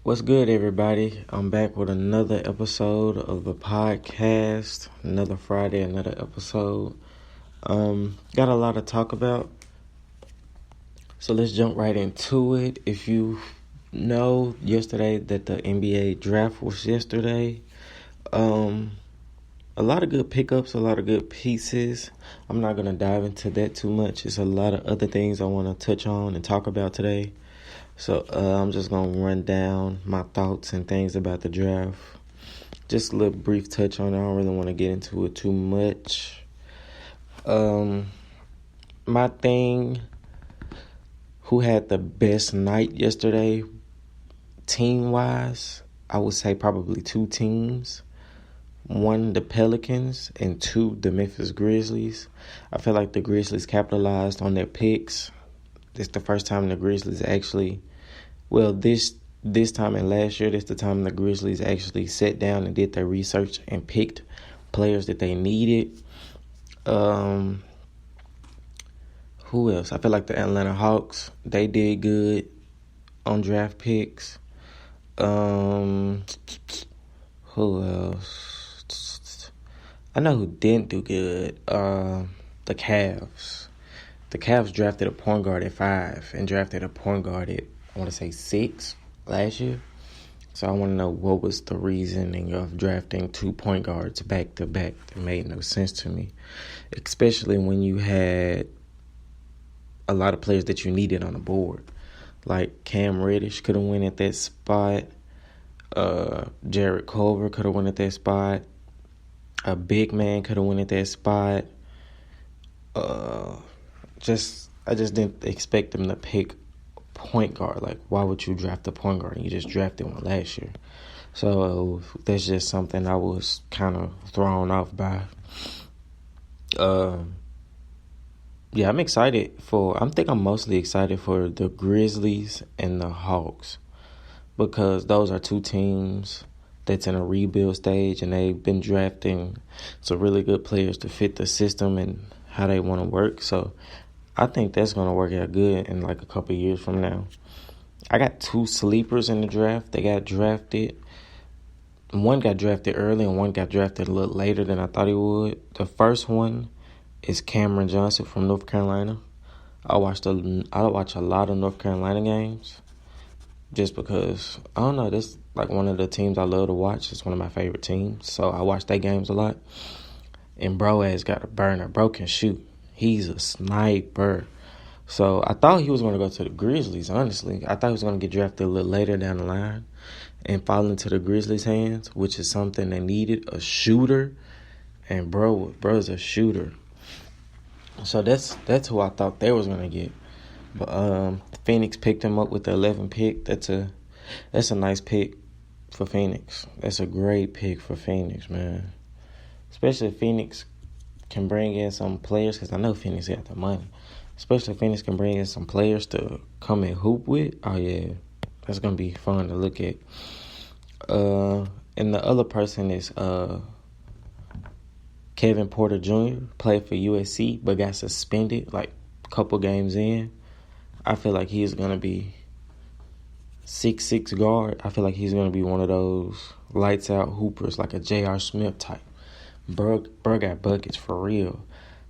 What's good, everybody? I'm back with another episode of the podcast. Another Friday, another episode. Got a lot to talk about, so let's jump right into it. If you know, yesterday that the NBA draft was yesterday. A lot of good pickups, a lot of good pieces. I'm not gonna dive into that too much. It's a lot of other things I want to touch on and talk about today. So I'm just going to run down my thoughts and things about the draft. Just a little brief touch on it. I don't really want to get into it too much. My thing, who had the best night yesterday, team-wise, I would say probably two teams. One, the Pelicans, and two, the Memphis Grizzlies. I feel like the Grizzlies capitalized on their picks. It's the first time the Grizzlies actually, this time and last year, this the time the Grizzlies actually sat down and did their research and picked players that they needed. Who else? I feel like the Atlanta Hawks, they did good on draft picks. Who else? I know who didn't do good. The Cavs. The Cavs drafted a point guard at 5 and drafted a point guard at, I want to say, 6 last year. So I want to know what was the reasoning of drafting 2 point guards back to back. It made no sense to me, especially when you had a lot of players that you needed on the board. Like Cam Reddish could have went at that spot. Jared Culver could have went at that spot. A big man could have went at that spot. I just didn't expect them to pick point guard. Like, why would you draft a point guard? You just drafted one last year. So that's just something I was kind of thrown off by. I'm excited I'm mostly excited for the Grizzlies and the Hawks, because those are two teams that's in a rebuild stage, and they've been drafting some really good players to fit the system and how they want to work. So I think that's going to work out good in like a couple of years from now. I got 2 sleepers in the draft. They got drafted. One got drafted early and one got drafted a little later than I thought he would. The first one is Cameron Johnson from North Carolina. I watch a lot of North Carolina games just because, I don't know, this like one of the teams I love to watch. It's one of my favorite teams, so I watch their games a lot. And bro has got a burner. Bro can shoot. He's a sniper. So I thought he was going to go to the Grizzlies, honestly. I thought he was going to get drafted a little later down the line and fall into the Grizzlies' hands, which is something they needed, a shooter. And bro's a shooter. So that's who I thought they was going to get. But Phoenix picked him up with the 11th pick. That's a nice pick for Phoenix. That's a great pick for Phoenix, man. Especially if Phoenix can bring in some players, because I know Phoenix got the money. Especially if Phoenix can bring in some players to come and hoop with. Oh, yeah. That's going to be fun to look at. And the other person is Kevin Porter Jr. Played for USC, but got suspended like a couple games in. I feel like he's going to be 6'6" guard. I feel like he's going to be one of those lights-out hoopers, like a J.R. Smith type. Bro got buckets for real.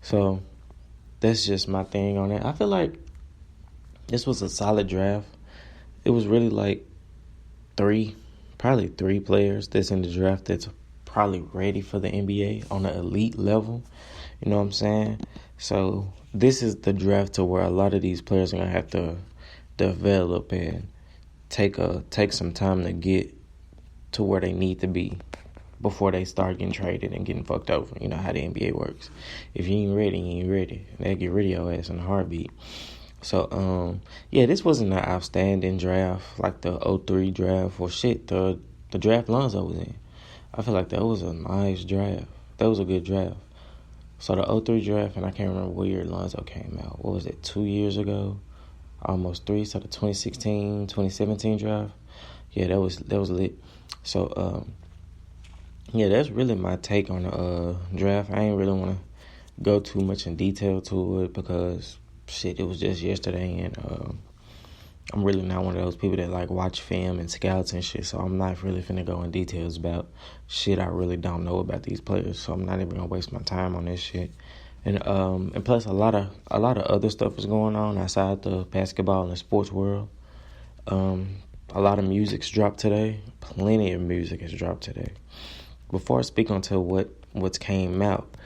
So that's just my thing on it. I feel like this was a solid draft. It was really like probably three players that's in the draft that's probably ready for the NBA on the elite level. You know what I'm saying? So this is the draft to where a lot of these players are going to have to develop and take some time to get to where they need to be before they start getting traded and getting fucked over. You know how the NBA works. If you ain't ready, you ain't ready. They'll get rid of your ass in a heartbeat. So, this wasn't an outstanding draft like the 03 draft or shit. The draft Lonzo was in. I feel like that was a nice draft. That was a good draft. So the 03 draft, and I can't remember what year Lonzo came out. What was it, 2 years ago? Almost 3. So the 2016, 2017 draft. Yeah, that was lit. So, that's really my take on the draft. I ain't really want to go too much in detail to it because, shit, it was just yesterday. And, I'm really not one of those people that like watch film and scouts and shit. So I'm not really finna go in details about shit I really don't know about these players. So I'm not even gonna waste my time on this shit. And plus a lot of other stuff is going on outside the basketball and sports world. A lot of music's dropped today. Plenty of music has dropped today. Before I speak on to what's came out,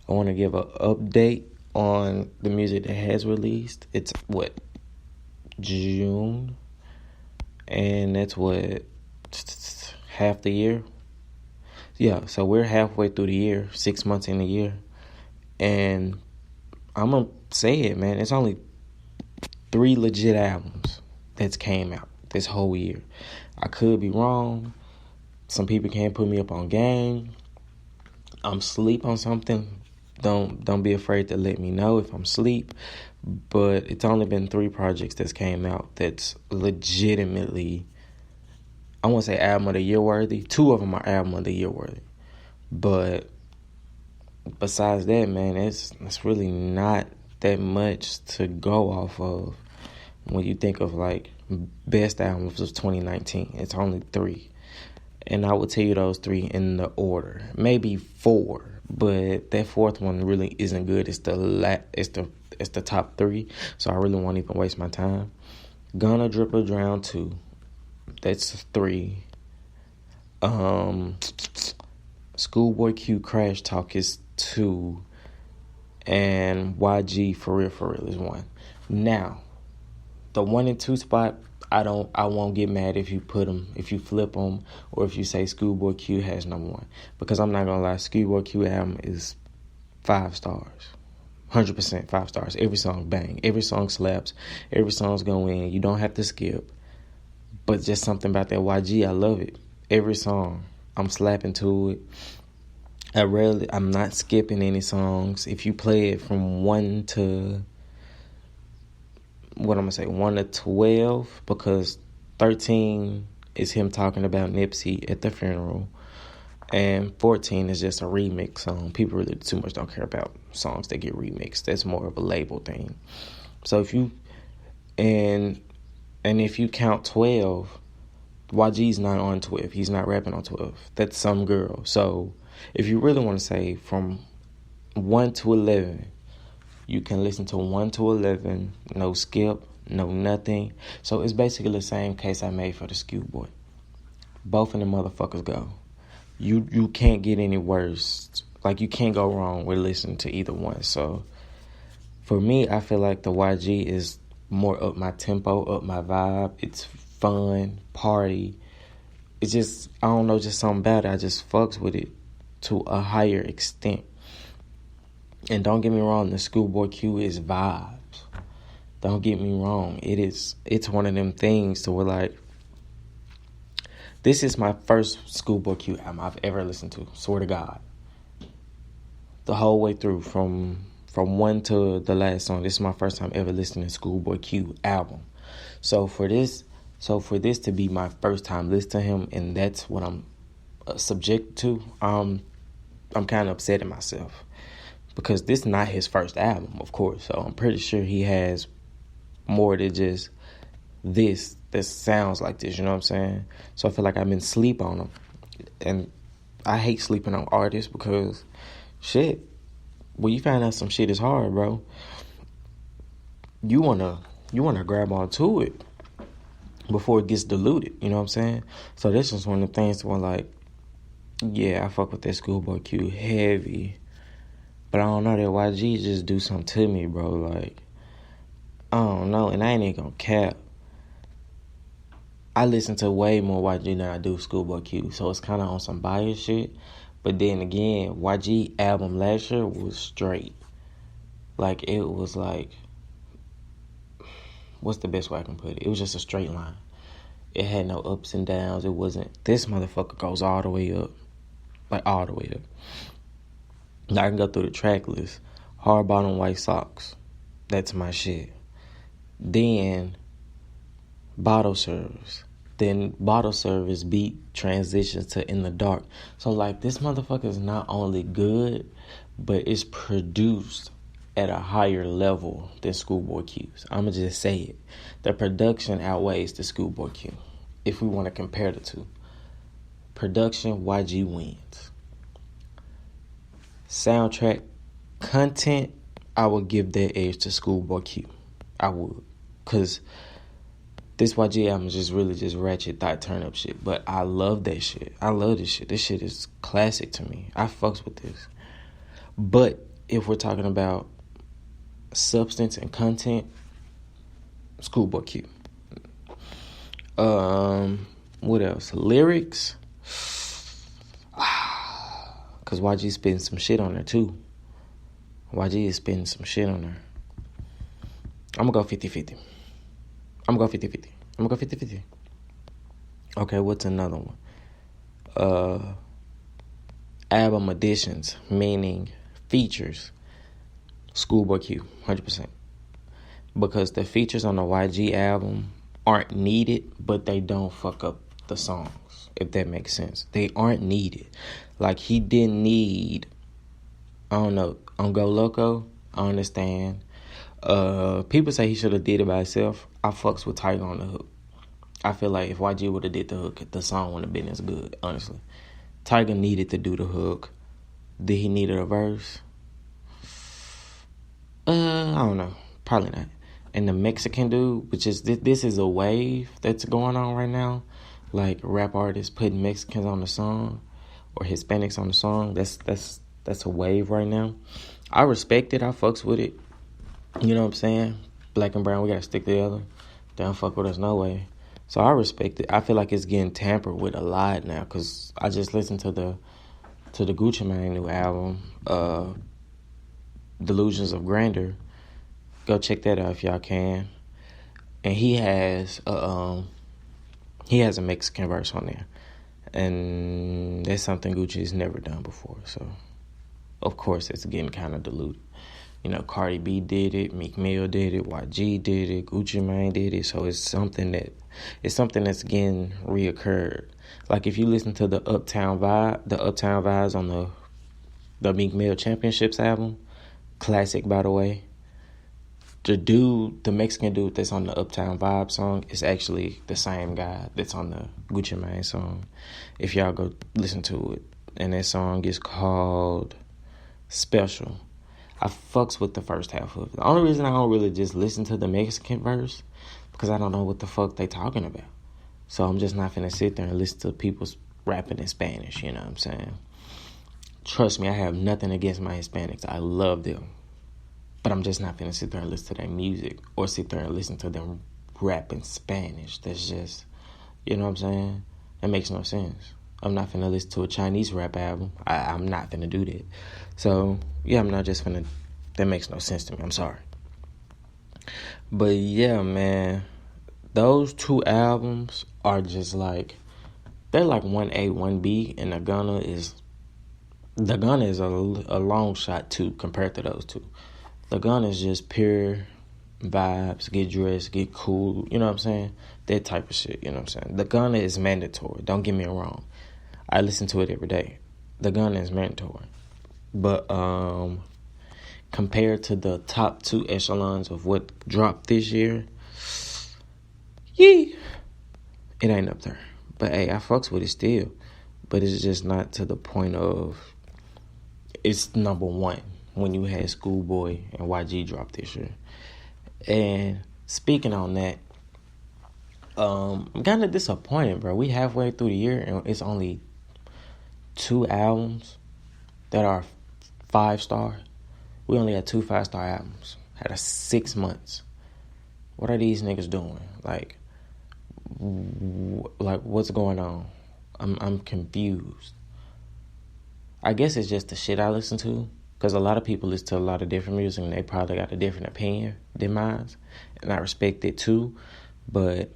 I want to give an update on the music that has released. It's June, and that's half the year. Yeah, so we're halfway through the year, 6 months in the year, and I'm gonna say it, man. It's only 3 legit albums that's came out this whole year. I could be wrong. Some people can't put me up on game. I'm sleep on something. Don't be afraid to let me know if I'm sleep. But it's only been 3 projects that's came out that's legitimately, I won't say album of the year worthy. 2 of them are album of the year worthy. But besides that, man, it's really not that much to go off of when you think of like best albums of 2019. It's only 3. And I would tell you those 3 in the order. Maybe 4, but that 4th one really isn't good. It's the top 3, so I really won't even waste my time. Gonna Drip or Drown 2. That's 3. Schoolboy Q Crash Talk is 2. And YG For Real is 1. Now, the 1 and 2 spot, I won't get mad if you flip them, or if you say Schoolboy Q has number 1. Because I'm not gonna lie, Schoolboy Q album is 5 stars. 100% 5 stars. Every song bang. Every song slaps. Every song's gonna win. You don't have to skip. But just something about that YG, I love it. Every song, I'm slapping to it. I'm not skipping any songs. If you play it from 1 to 12, because 13 is him talking about Nipsey at the funeral, and 14 is just a remix song. People really too much don't care about songs that get remixed. That's more of a label thing. So if you count 12, YG's not on 12. He's not rapping on 12. That's some girl. So if you really want to say from 1 to 11, you can listen to 1 to 11, no skip, no nothing. So it's basically the same case I made for the Schoolboy. Both of them motherfuckers go. You can't get any worse. Like, you can't go wrong with listening to either one. So for me, I feel like the YG is more up my tempo, up my vibe. It's fun, party. It's just, I don't know, just something about it. I just fucks with it to a higher extent. And don't get me wrong, the Schoolboy Q is vibes. Don't get me wrong. It's one of them things to where, like, this is my first Schoolboy Q album I've ever listened to. Swear to God. The whole way through, from 1 to the last song, this is my first time ever listening to Schoolboy Q album. So for this to be my first time listening to him, and that's what I'm subject to, I'm kind of upset at myself. Because this is not his first album, of course. So I'm pretty sure he has more than just this that sounds like this, you know what I'm saying? So I feel like I've been sleep on him. And I hate sleeping on artists because, shit, when you find out some shit is hard, bro, you wanna grab onto it before it gets diluted, you know what I'm saying? So this is one of the things where, like, yeah, I fuck with that Schoolboy Q heavy. But I don't know, that YG just do something to me, bro. Like, I don't know, and I ain't even gonna cap. I listen to way more YG than I do Schoolboy Q, so it's kind of on some bias shit. But then again, YG album last year was straight. Like, it was like, what's the best way I can put it? It was just a straight line. It had no ups and downs. It wasn't, this motherfucker goes all the way up. Like, all the way up. I can go through the track list. Hard Bottom White Socks. That's my shit. Then Bottle Service. Then Bottle Service beat transitions to In the Dark. So, like, this motherfucker is not only good, but it's produced at a higher level than Schoolboy Q's. I'ma just say it. The production outweighs the Schoolboy Q. If we want to compare the two. Production, YG wins. Soundtrack, content, I would give that edge to Schoolboy Q. I would. Because this YG album is just ratchet thought turn up shit. But I love that shit. I love this shit. This shit is classic to me. I fucks with this. But if we're talking about substance and content, Schoolboy Q. What else? Lyrics. Because YG spitting some shit on her too. YG is spitting some shit on her. I'm going to go 50-50. I'm going to go 50-50. Okay, what's another one? Album additions, meaning features. Schoolboy Q, 100%. Because the features on the YG album aren't needed, but they don't fuck up the songs, if that makes sense. They aren't needed. Like, he didn't need, I don't know, on Go Loco, I understand. People say he should have did it by himself. I fucks with Tiger on the hook. I feel like if YG would have did the hook, the song wouldn't have been as good, honestly. Tiger needed to do the hook. Did he need a verse? I don't know. Probably not. And the Mexican dude, which is, this is a wave that's going on right now. Like, rap artists putting Mexicans on the song or Hispanics on the song. That's a wave right now. I respect it. I fucks with it. You know what I'm saying? Black and brown, we gotta stick together. They don't fuck with us no way. So I respect it. I feel like it's getting tampered with a lot now, because I just listened to the Gucci Mane new album, Delusions of Grandeur. Go check that out if y'all can. And he has a Mexican verse on there, and that's something Gucci has never done before. So, of course, it's getting kind of diluted. You know, Cardi B did it, Meek Mill did it, YG did it, Gucci Mane did it. So it's something that's getting reoccurred. Like, if you listen to the Uptown Vibes on the Meek Mill Championships album, classic by the way. The Mexican dude that's on the Uptown Vibe song is actually the same guy that's on the Gucci Mane song. If y'all go listen to it. And that song is called Special. I fucks with the first half of it. The only reason I don't really just listen to the Mexican verse, because I don't know what the fuck they talking about. So I'm just not finna sit there and listen to people rapping in Spanish, you know what I'm saying? Trust me, I have nothing against my Hispanics. I love them. But I'm just not finna sit there and listen to their music or sit there and listen to them rap in Spanish. That's just, you know what I'm saying? That makes no sense. I'm not finna listen to a Chinese rap album. I'm not finna do that. So, yeah, I'm not just finna, that makes no sense to me. I'm sorry. But, yeah, man, those two albums are just like, they're like 1A, 1B, and the Gunna is a long shot, too, compared to those two. The Gunna is just pure vibes, get dressed, get cool, you know what I'm saying? That type of shit, you know what I'm saying? The Gunna is mandatory, don't get me wrong. I listen to it every day. The Gunna is mandatory. But compared to the top two echelons of what dropped this year, it ain't up there. But hey, I fucks with it still. But it's just not to the point of it's number one when you had Schoolboy and YG drop this year. And speaking on that, I'm kind of disappointed, bro. We halfway through the year and it's only 2 albums that are 5-star. We only had 2 5-star albums. Had a 6 months. What are these niggas doing? Like what's going on? I'm confused. I guess it's just the shit I listen to, because a lot of people listen to a lot of different music and they probably got a different opinion than mine, and I respect it too. But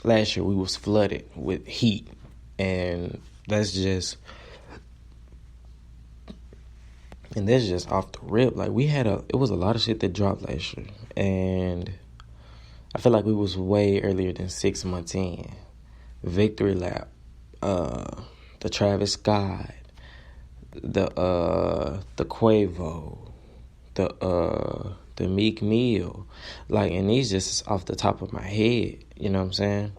last year we was flooded with heat, and that's just off the rip. Like, it was a lot of shit that dropped last year, and I feel like we was way earlier than 6 months in. Victory Lap, the Travis Scott, the Quavo, the Meek Mill, like, and these just off the top of my head. You know what I'm saying?